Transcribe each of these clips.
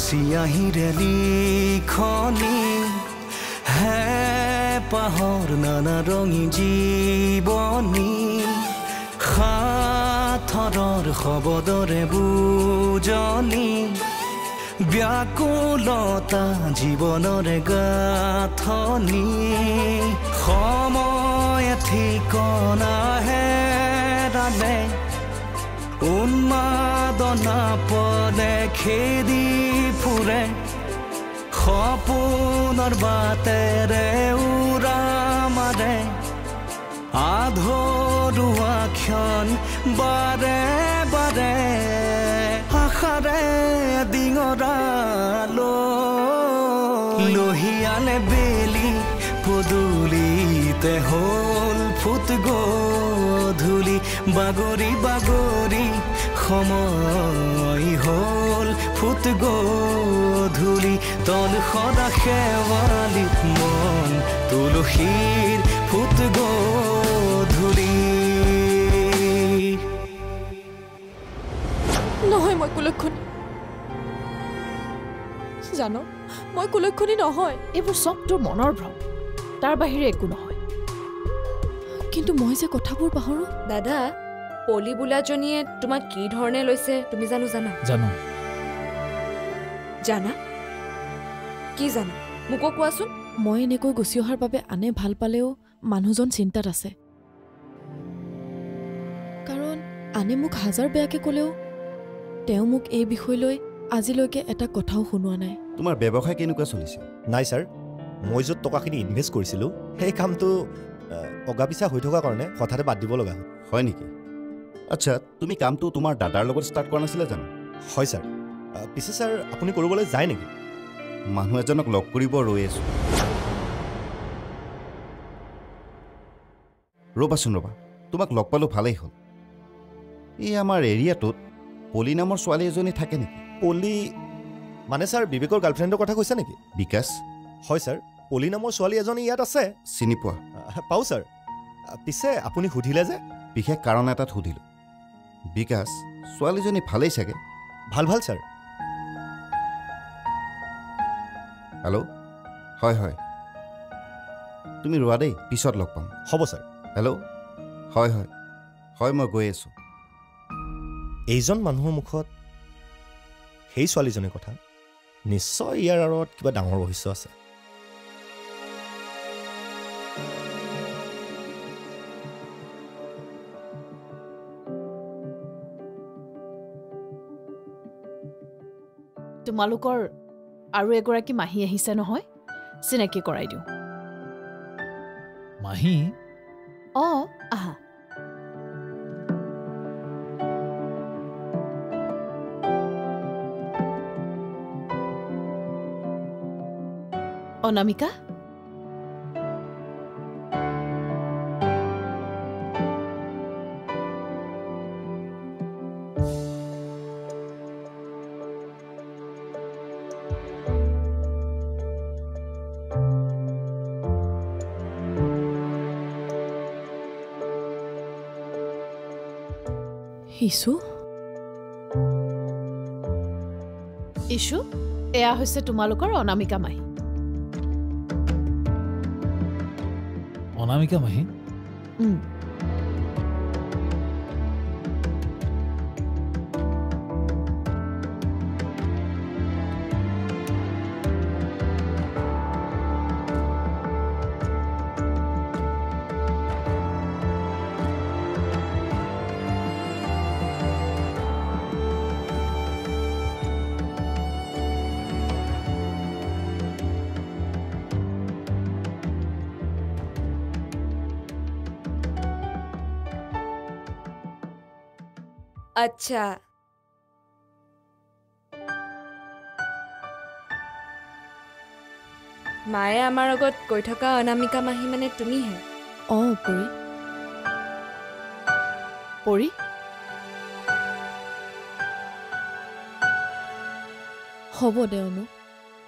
চিয়াহীৰে লিখনি হে পাহৰ নানা ৰঙী জীৱনী সাথৰৰ শব্দৰে বুজনি ব্যাকুলতা জীৱনৰে গাঁথনি সময় ঠিকনা হেৰালে উন্মাদনা পদে খেদি ফুৰে সপোনৰ বাটেৰে উৰা মাৰে আধৰুৱা ক্ষণ বাৰে বাৰে আশাৰে ডিঙৰালো লহিয়ালে বেলি পদূলিতে হ'ল ফুট গধূলি বাগৰি বাগৰি সময় হ'ল ফুট গধূলি তল সদা শেৱালিত মন তুলসীৰ ফুট গধূলি নহয় মই কুলক্ষণী জানো মই কুলক্ষণী নহয় এইবোৰ চব তোৰ মনৰ ভ্ৰম তাৰ বাহিৰে একো নহয় কিন্তু মই যে কথাবোৰ পাহৰো দাদা পলি বোলাজনীয়ে তোমাক কি ধৰণে লৈছে তুমি জানো জানা কি জানা মোকো কোৱাচোন মই এনেকৈ গুচি অহাৰ বাবে আনে ভাল পালেও মানুহজন চিন্তাত আছে কাৰণ আনে মোক হাজাৰ বেয়াকে ক'লেও তেওঁ মোক এই বিষয় লৈ আজিলৈকে এটা কথাও শুনোৱা নাই তোমাৰ ব্যৱসায় কেনেকুৱা চলিছে নাই ছাৰ মই য'ত টকাখিনি ইনভেষ্ট কৰিছিলোঁ সেই কামটো অগাপিছা হৈ থকাৰ কাৰণে হঠাতে বাদ দিব লগা হয় নেকি আচ্ছা তুমি কামটো তোমাৰ দাদাৰ লগত ষ্টাৰ্ট কৰা নাছিলা জানো হয় ছাৰ পিছে ছাৰ আপুনি কৰিবলৈ যায় নেকি মানুহ এজনক লগ কৰিব ৰৈ আছোঁ ৰ'বাচোন ৰ'বা তোমাক লগ পালোঁ ভালেই হ'ল এই আমাৰ এৰিয়াটোত পলি নামৰ ছোৱালী এজনী থাকে নেকি পলি মানে ছাৰ বিবেকৰ গাৰ্লফ্ৰেণ্ডৰ কথা কৈছে নেকি বিকাশ হয় ছাৰ পলি নামৰ ছোৱালী এজনী ইয়াত আছে চিনি পোৱা পাওঁ ছাৰ পিছে আপুনি সুধিলে যে বিশেষ কাৰণ এটাত সুধিলোঁ বিকাশ ছোৱালীজনী ভালেই চাগে ভাল ছাৰ হেল্ল' হয় হয় তুমি ৰোৱা দেই পিছত লগ পাম হ'ব ছাৰ হেল্ল' হয় হয় হয় মই গৈ আছোঁ এইজন মানুহৰ মুখত সেই ছোৱালীজনীৰ কথা নিশ্চয় ইয়াৰ আঁৰত কিবা ডাঙৰ ৰহস্য আছে তোমালোকৰ আৰু এগৰাকী মাহী আহিছে নহয় চিনাকি কৰাই দিওঁ মাহী আহা অনামিকা ইছু এয়া হৈছে তোমালোকৰ অনামিকা মাহী অনামিকা মাহী আচ্ছা মায়ে আমাৰ আগত কৈ থকা অনামিকা মাহী মানে তুমিহে পৰি পৰি হ'ব দে অনু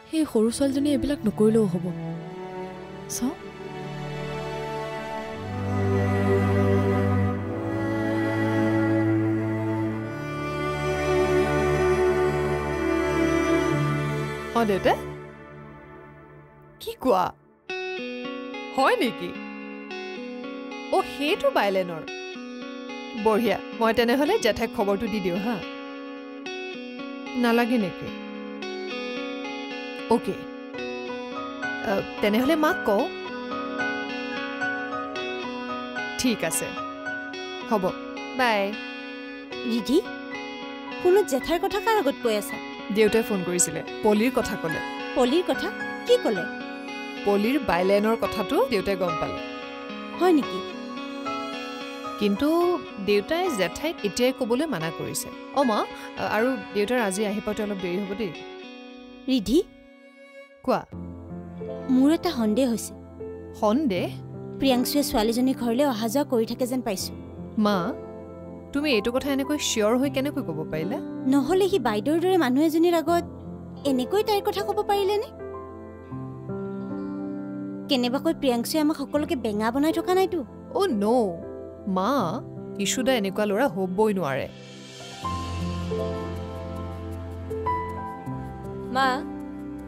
সেই সৰু ছোৱালীজনী এইবিলাক নকৰিলেও হ'ব চাওঁ অঁ দেউতা কি কোৱা হয় নেকি অ' সেইটো বাইলেনৰ বঢ়িয়া মই তেনেহ'লে জেঠাইক খবৰটো দি দিওঁ হা নালাগে নেকি অ'কে তেনেহ'লে মাক কওঁ ঠিক আছে হ'ব বাই ৰিধি ফোনত জেঠাইৰ কথা কাৰ আগত কৈ আছা দেউতাই ফোন কৰিছিলে পলিৰ কথা ক'লে পলিৰ কথা কি ক'লে পলিৰ বাইলেনৰ কথাটো দেউতাই গম পালে হয় নেকি কিন্তু দেউতাই জেঠাইক এতিয়াই ক'বলৈ মানা কৰিছে অ' মা আৰু দেউতাৰ আজি আহি পাওঁতে অলপ দেৰি হ'ব দেই ৰিধি কোৱা মোৰ এটা সন্দেহ হৈছে সন্দেহ প্ৰিয়াংশুৱে ছোৱালীজনীৰ ঘৰলৈ অহা যোৱা কৰি থাকে যেন পাইছোঁ মা তুমি এইটো কথা এনেকৈ চিয়ৰ হৈ কেনেকৈ ক'ব পাৰিলা নহ'লে সি বাইদেউৰ দৰে মানুহ এজনীৰ আগত এনেকৈ তাইৰ কথা ক'ব পাৰিলেনে কেনেবাকৈ প্ৰিয়াংশুৱে আমাক সকলোকে বেঙা বনাই থকা নাইতো অ' ন' মা ইছুদা এনেকুৱা ল'ৰা হ'বই নোৱাৰে মা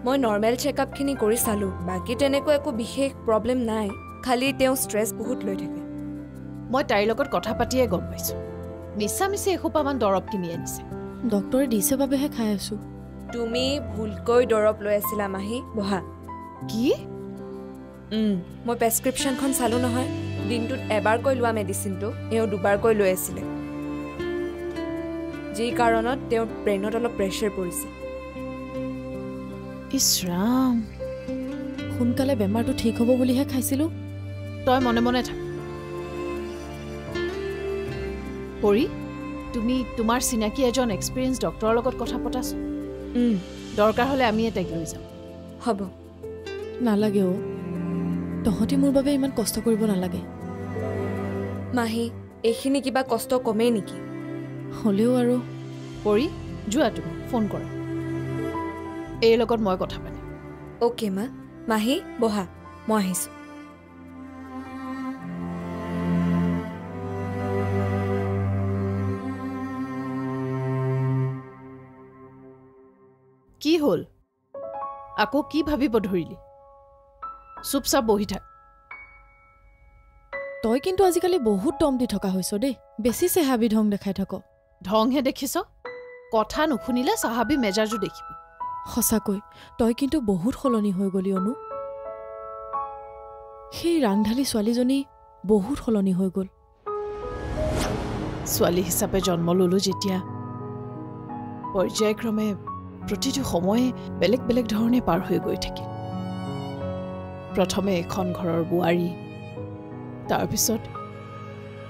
মই নৰ্মেল চেকআপখিনি কৰি চালোঁ বাকী তেনেকৈ একো বিশেষ প্ৰব্লেম নাই খালি তেওঁ ষ্ট্ৰেছ বহুত লৈ থাকে মই তাইৰ লগত কথা পাতিয়ে গম পাইছোঁ মিছামিছি এসোপামান দৰৱ কিনি আনিছে ডক্টৰে দিছে বাবেহে খাই আছোঁ তুমি ভুলকৈ দৰৱ লৈ আছিলা মাহী বহা কি মই প্ৰেছক্ৰিপশ্যনখন চালোঁ নহয় দিনটোত এবাৰকৈ লোৱা মেডিচিনটো এওঁ দুবাৰকৈ লৈ আছিলে যি কাৰণত তেওঁৰ ব্ৰেইনত অলপ প্ৰেছাৰ পৰিছে ইছ ৰাম সোনকালে বেমাৰটো ঠিক হ'ব বুলিহে খাইছিলোঁ তই মনে মনে থাক পৰি তুমি তোমাৰ চিনাকি এজন এক্সপিৰিয়েঞ্চ ডক্টৰৰ লগত কথা পতাচোন দৰকাৰ হ'লে আমি তাইক লৈ যাম হ'ব নালাগে অ' তহঁতি মোৰ বাবে ইমান কষ্ট কৰিব নালাগে মাহী এইখিনি কিবা কষ্ট কমেই নেকি হ'লেও আৰু পৰি যোৱা তুমি ফোন কৰা এই লগত মই কথা পাতিম অ'কে মা মাহী বহা মই আহিছোঁ কি হ'ল আকৌ কি ভাবিব ধৰিলি চুপচাপ বহি থাক তই কিন্তু আজিকালি বহুত দম দি থকা হৈছ দেই বেছি চেহাবি ঢং দেখাই থাক ঢংহে দেখিছ কথা নুশুনিলে চাহাবি মেজাজো দেখিবি সঁচাকৈ তই কিন্তু বহুত সলনি হৈ গলি অনু সেই ৰাংঢালী ছোৱালীজনী বহুত সলনি হৈ গ'ল ছোৱালী হিচাপে জন্ম ল'লো যেতিয়া পৰ্যায়ক্ৰমে প্ৰতিটো সময়ে বেলেগ বেলেগ ধৰণে পাৰ হৈ গৈ থাকিল প্ৰথমে এখন ঘৰৰ বোৱাৰী তাৰপিছত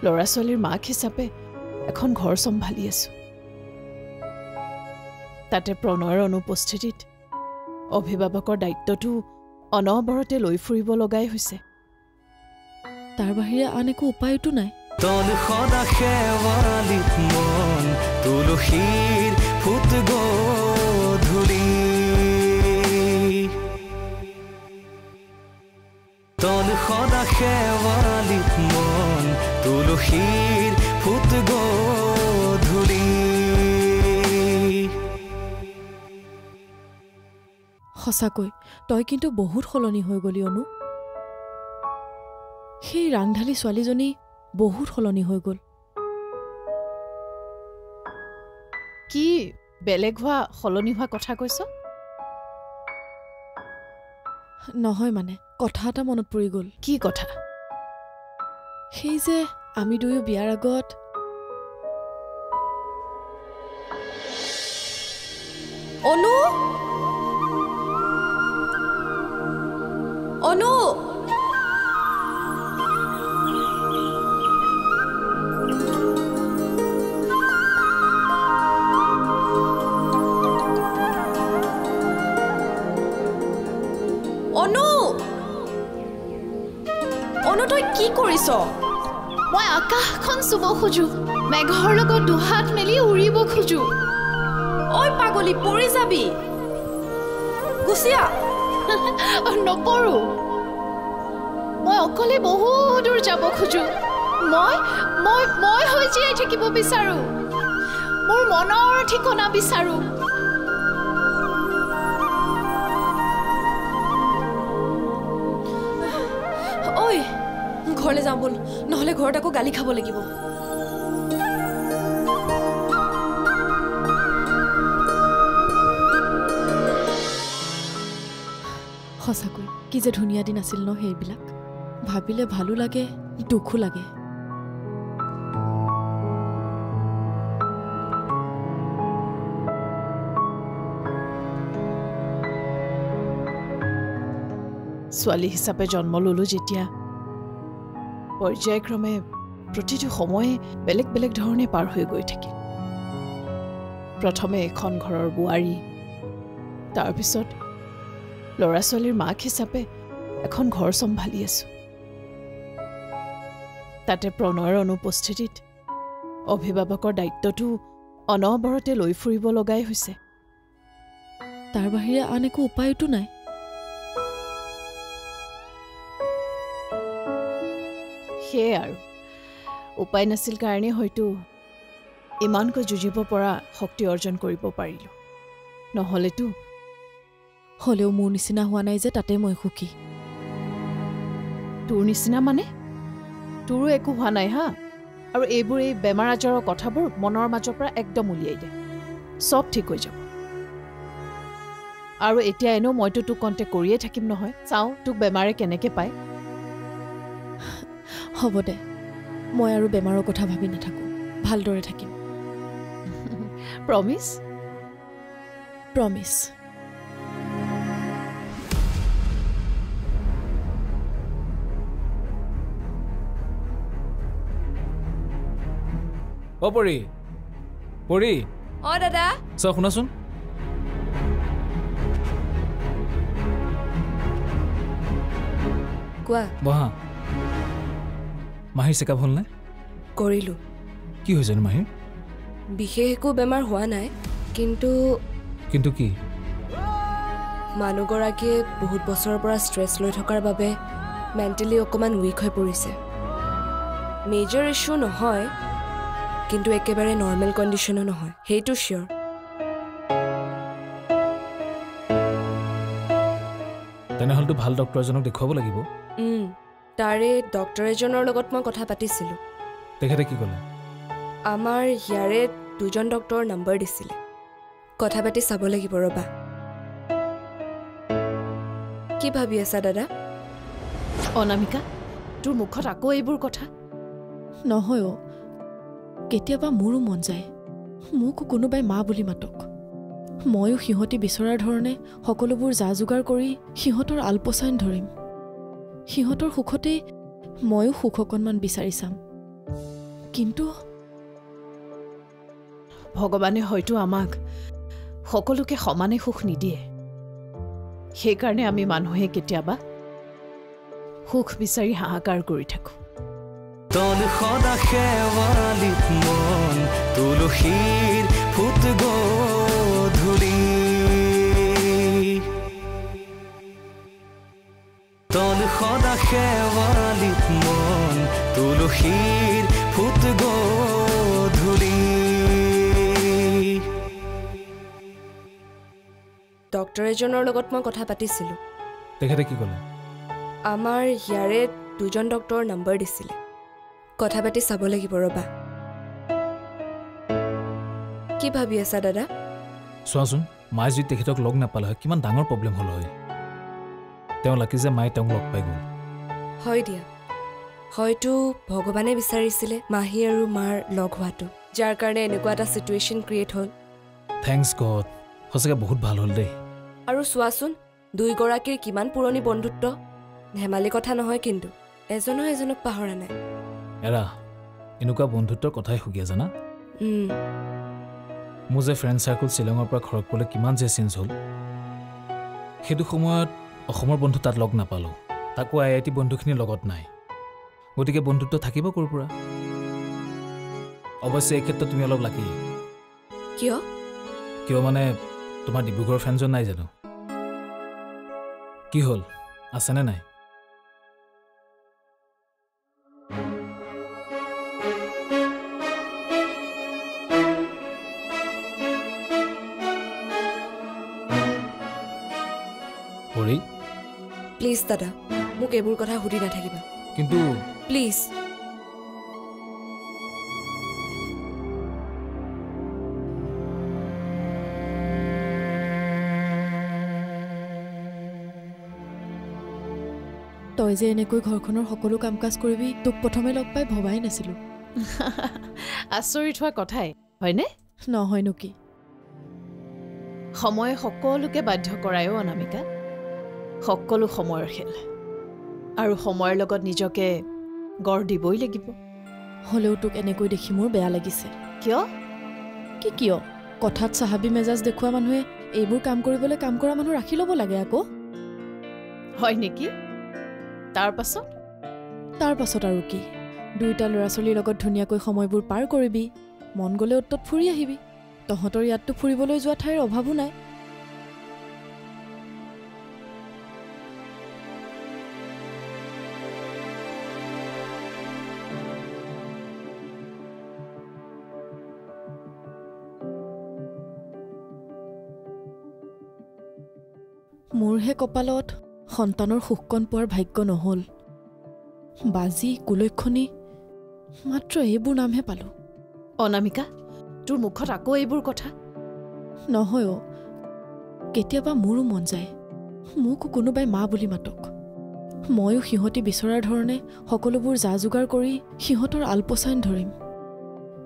ল'ৰা ছোৱালীৰ মাক হিচাপে এখন ঘৰ চম্ভালি আছোঁ তাতে প্ৰণয়ৰ অনুপস্থিতিত অভিভাৱকৰ দায়িত্বটো অনবৰতে লৈ ফুৰিব লগাই হৈছে তাৰ বাহিৰে আন একো উপায়তো নাই তল সদা শেৱালিত মন তুলসীৰ ফুট গধূলি তল সদা শেৱালিত মন তুলসীৰ ফুট গধূলি সঁচাকৈ তই কিন্তু বহুত সলনি হৈ গলি অনু সেই ৰাংঢালী ছোৱালীজনী বহুত সলনি হৈ গ'ল কি বেলেগ হোৱা সলনি হোৱা কথা কৈছ নহয় মানে কথা এটা মনত পৰি গ'ল কি কথা সেই যে আমি দুয়ো বিয়াৰ আগত অনু অনু অনু অনু তই কি কৰিছ মই আকাশখন চুব খোজো মেঘৰ লগত দুহাত মেলি উৰিব খোজো ঐ পাগলী পৰি যাবি গুচিয়া নপৰো মই অকলে বহু দূৰ যাব খোজো মই মই মই হৈ জীয়াই থাকিব বিচাৰো মোৰ মনৰ ঠিকনা বিচাৰো ঘৰলৈ যাওঁ ব'ল, নহ'লে ঘৰত আকৌ গালি খাব লাগিব। সঁচাকৈ কি যে ধুনীয়া দিন আছিল ন সেইবিলাক। ভাবিলে ভালো লাগে, দুখো লাগে। ছোৱালী হিচাপে জন্ম ল'লোঁ যেতিয়া পৰ্যায়ক্ৰমে প্ৰতিটো সময়ে বেলেগ বেলেগ ধৰণে পাৰ হৈ গৈ থাকিল। প্ৰথমে এখন ঘৰৰ বোৱাৰী, তাৰপিছত ল'ৰা ছোৱালীৰ মাক হিচাপে এখন ঘৰ চম্ভালি আছোঁ। তাতে প্ৰণয়ৰ অনুপস্থিতিত অভিভাৱকৰ দায়িত্বটো অনবৰতে লৈ ফুৰিব লগাই হৈছে। তাৰ বাহিৰে আন একো উপায়তো নাই। সেয়ে আৰু উপায় নাছিল কাৰণে হয়তো ইমানকৈ যুঁজিব পৰা শক্তি অৰ্জন কৰিব পাৰিলোঁ। হ'লেও মোৰ নিচিনা হোৱা নাই যে তাতে মই সুখী। তোৰ নিচিনা মানে? তোৰো একো হোৱা নাই হা। আৰু এই বেমাৰ আজাৰৰ কথাবোৰ মনৰ মাজৰ পৰা একদম উলিয়াই দে, চব ঠিক হৈ যাব। আৰু এতিয়া এনেও মইতো তোক কণ্টেক্ট কৰিয়ে থাকিম নহয়, চাওঁ তোক বেমাৰে কেনেকৈ পায়। হ'ব দে, মই আৰু বেমাৰৰ কথা ভাবি নাথাকোঁ, ভালদৰে থাকিম। প্ৰমিছ? প্ৰমিছ। অ পৰি পৰি অ দাদা চাও শুনাচোন। কোৱা। বহা। মাহীৰ চেকআপ হ'ল নে? কৰিলোঁ। কি হৈছে মাহীৰ? বিশেষ একো বেমাৰ হোৱা নাই, কিন্তু কি? মানুহগৰাকীয়ে বহুত বছৰৰ পৰা ষ্ট্ৰেছ লৈ থকাৰ বাবে মেণ্টেলি অকণমান উইক হৈ পৰিছে। মেজৰ ইছ্যু নহয়, কিন্তু একেবাৰে নৰ্মেল কণ্ডিশ্যনো নহয়, সেইটো চিয়'ৰ। তেনেহ'লেতো ভাল ডক্টৰ এজনক দেখুৱাব লাগিব। তাৰে ডক্টৰ এজনৰ লগত মই কথা পাতিছিলোঁ। তেখেতে কি ক'লে? আমাৰ ইয়াৰে দুজন ডক্টৰৰ নম্বৰ দিছিলে, কথা পাতি চাব লাগিব ৰ'বা। কি ভাবি আছা দাদা? অনামিকা, তোৰ মুখত আকৌ এইবোৰ কথা? নহয় অ', কেতিয়াবা মোৰো মন যায় মোকো কোনোবাই মা বুলি মাতক। ময়ো সিহঁতি বিচৰাৰ ধৰণে সকলোবোৰ যা যোগাৰ কৰি সিহঁতৰ আলপৈচান ধৰিম। সিহঁতৰ সুখতেই ময়ো সুখ অকণমান বিচাৰি চাম। কিন্তু ভগৱানে হয়তো আমাক সকলোকে সমানে সুখ নিদিয়ে। সেইকাৰণে আমি মানুহে কেতিয়াবা সুখ বিচাৰি হাহাকাৰ কৰি থাকোঁ। তন সদা শেৱালিত মন তুলসীৰ ফুট গধূলি, তন সদা শেৱালিত মন তুলসীৰ ফুট গধূলি। ডক্টৰ এজনৰ লগত মই কথা পাতিছিলোঁ। তেখেতে কি ক'লে? আমাৰ ইয়াৰে দুজন ডক্টৰৰ নম্বৰ দিছিলে, কথা পাতি চাব লাগিব ৰ'বা। কি ভাবি আছা দাদা? চোৱাচোন, মায়ে যদি তেখেতক লগ নাপালে হয় কিমান ডাঙৰ প্ৰব্লেম হ'ল হয়। তেওঁ লাকি যে মায়ে তেওঁক লগ পাই গ'ল। হয় দিয়া, হয়তো ভগৱানে বিচাৰিছিলে মাহী আৰু মাৰ লগ হোৱাটো, যাৰ কাৰণে এনেকুৱা এটা চিটুৱেশ্যন ক্ৰিয়েট হ'ল। থেংকছ গড, সঁচাকৈ বহুত ভাল হ'ল দেই। আৰু চোৱাচোন, দুয়োগৰাকীৰ কিমান পুৰণি বন্ধুত্ব, ধেমালি কথা নহয় কিন্তু। এজনো এজনক পাহৰা নাই। এৰা, এনেকুৱা বন্ধুত্বৰ কথাই সুকীয়া জানা। মোৰ যে ফ্ৰেণ্ড চাৰ্কুল শ্বিলঙৰ পৰা খড়গপুৰলৈ কিমান যে চেঞ্জ হ'ল। সেইটো সময়ত অসমৰ বন্ধু তাত লগ নাপালোঁ, তাকো IIT বন্ধুখিনিৰ লগত নাই। গতিকে বন্ধুত্ব থাকিব ক'ৰ পৰা। অৱশ্যে এই ক্ষেত্ৰত তুমি অলপ লাকি। কিয় মানে তোমাৰ ডিব্ৰুগড়ৰ ফ্ৰেণ্ডজন নাই জানো? কি হ'ল, আছেনে নাই? প্লিজ দাদা, মোক এইবোৰ কথা সুধি নাথাকিবা। কিন্তু প্লিজ তই যে এনেকৈ ঘৰখনৰ সকলো কাম কাজ কৰিবি তোক প্ৰথমে লগ পাই ভবাই নাছিলোঁ আচৰিত হোৱা কথাই হয়নে নহয়নো কি সময়ে সকলোকে বাধ্য কৰায়ো অনামিকা সকলো সময়ৰ খেল আৰু সময়ৰ লগত নিজকে গঢ় দিবই লাগিব হ'লেও তোক এনেকৈ দেখি মোৰ বেয়া লাগিছে কিয় কিয় কথাত চাহাবী মেজাজ দেখুওৱা মানুহে এইবোৰ কাম কৰিবলৈ কাম কৰা মানুহ ৰাখি ল'ব লাগে আকৌ হয় নেকি তাৰ পাছত আৰু কি দুইটা ল'ৰা ছোৱালীৰ লগত ধুনীয়াকৈ সময়বোৰ পাৰ কৰিবি মন গ'লে অতত ফুৰি আহিবি তহঁতৰ ইয়াততো ফুৰিবলৈ যোৱা ঠাইৰ অভাৱো নাই মোৰহে কপালত সন্তানৰ সুখকণ পোৱাৰ ভাগ্য নহ'ল বাজি কুলক্ষণী মাত্ৰ এইবোৰ নামহে পালোঁ অনামিকা তোৰ মুখত আকৌ এইবোৰ কথা নহয় কেতিয়াবা মোৰো মন যায় মোকো কোনোবাই মা বুলি মাতক ময়ো সিহঁতি বিচৰাৰ ধৰণে সকলোবোৰ যা যোগাৰ কৰি সিহঁতৰ আলপৈচান ধৰিম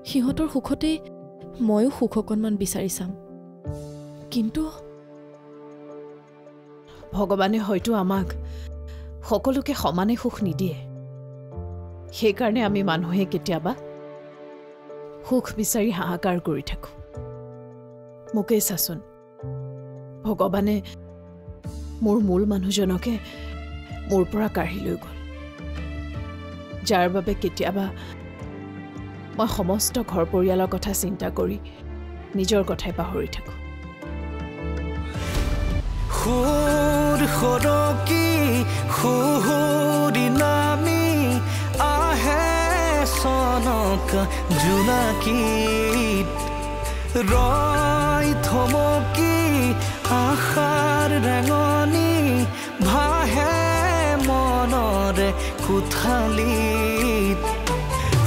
সিহঁতৰ সুখতেই ময়ো সুখ অকণমান বিচাৰি চাম কিন্তু ভগৱানে হয়তো আমাক সকলোকে সমানে সুখ নিদিয়ে সেইকাৰণে আমি মানুহে কেতিয়াবা সুখ বিচাৰি হাহাকাৰ কৰি থাকোঁ মোকেই চাচোন ভগৱানে মোৰ মূল মানুহজনকে মোৰ পৰা কাঢ়ি লৈ গ'ল যাৰ বাবে কেতিয়াবা মই সমস্ত ঘৰ পৰিয়ালৰ কথা চিন্তা কৰি নিজৰ কথাই পাহৰি থাকোঁ সুৰ সৰকি সুহুৰি নামি আহে চনক জোনাকীত ৰৈ থমকি আশাৰ ৰেঙনি ভাহে মনৰে কোঠালিত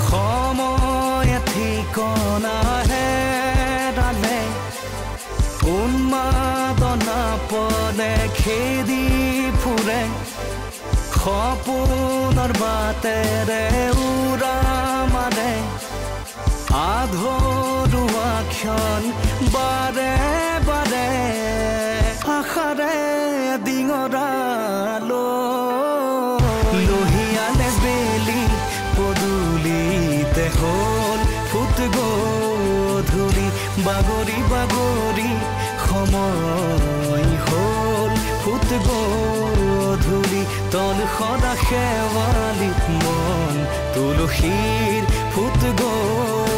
সময় ঠিকনা হেৰালে উন্মাদনা পদে খেদি ফুৰে সপোনৰ বাটেৰে উৰা মাৰে আধৰুৱা ক্ষণ বাৰে বাৰে আশাৰে ডিঙৰালো লোহিয়ালে বেলি পদূলিতে হ'ল ফুট গধূলি বাগৰি বাগৰি সময় হ'ল ফুট গধূলি তল সদা শেৱালিত মন তুলসীৰ ফুট গধূলি